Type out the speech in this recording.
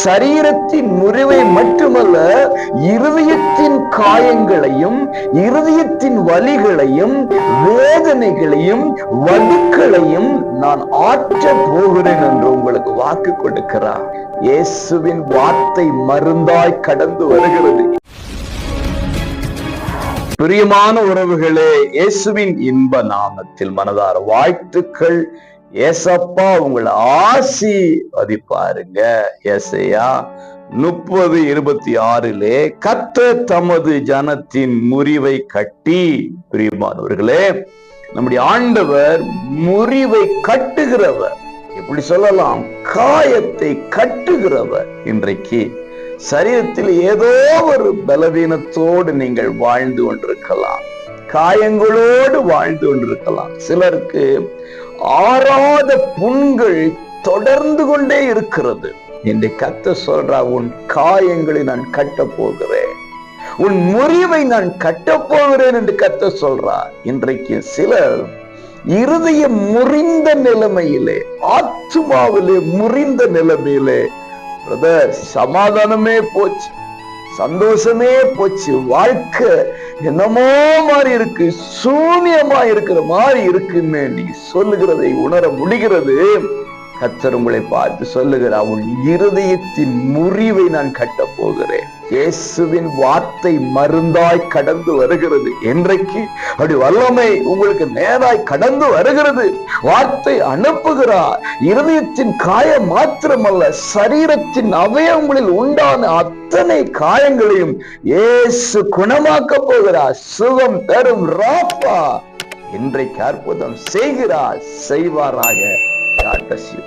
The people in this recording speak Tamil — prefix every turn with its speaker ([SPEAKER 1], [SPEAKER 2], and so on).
[SPEAKER 1] சரீரத்தின் முறிவை மட்டுமல்ல, இருதயத்தின் காயங்களையும் இருதயத்தின் வலிகளையும் வேதனைகளையும் வடுக்களையும் நான் ஆற்ற போகிறேன் என்று உங்களுக்கு வாக்கு கொடுக்கிறார். இயேசுவின் வார்த்தை மருந்தாய் கடந்து வருகிறது. பிரியமான உறவுகளே, இயேசுவின் இன்ப நாமத்தில் மனதார வாழ்த்துக்கள். ஏசப்பா உங்களை ஆசீர்வதிப்பாருங்க. ஏசாயா 30:26 கர்த்தர் தமது ஜனத்தின் முறிவை கட்டி. பிரியமானவர்களே, நம்முடைய ஆண்டவர் முறிவை கட்டுகிறவர். எப்படி சொல்லலாம்? காயத்தை கட்டுகிறவர். இன்றைக்கு சரீரத்தில் ஏதோ ஒரு பலவீனத்தோடு நீங்கள் வாழ்ந்து கொண்டிருக்கலாம், காயங்களோடு வாழ்ந்து கொண்டிருக்கலாம். சிலருக்கு ஆறாத புண்கள் தொடர்ந்து கொண்டே இருக்கிறது. என்று கர்த்தர் சொல்றார், உன் காயங்களை நான் கட்ட போகிறேன், உன் முறிவை நான் கட்ட போகிறேன் என்று கர்த்தர் சொல்றார். இன்றைக்கு சிலர் இருதயம் முறிந்த நிலைமையிலே, ஆத்துமாவிலே முறிந்த நிலைமையிலே, பிரதர் சமாதானமே போச்சு, சந்தோஷமே போச்சு, வாழ்க்கை என்னமோ மாதிரி இருக்கு, சூன்யமா இருக்கிற மாதிரி இருக்குன்னு நீங்க சொல்லுகிறதை உணர முடிகிறது. கர்த்தர் உங்களை பார்த்து சொல்லுகிறார், உன் இருதயத்தின் முறிவை நான் கட்ட போகிறேன். இயேசுவின் வார்த்தை மருந்தாய் கடந்து வருகிறது. இன்றைக்கு அப்படி வல்லமை உங்களுக்கு நேராய் கடந்து வருகிறது. வார்த்தை அனுப்புகிறார். இருதயத்தின் காயம் மாத்திரமல்ல, சரீரத்தின் அவயவங்களில் உண்டான அத்தனை காயங்களையும் இயேசு குணமாக்க போகிறார். சுகம் தரும் ராப்பா இன்றைக்கு அற்புதம் செய்கிறார், செய்வாராக. God bless you.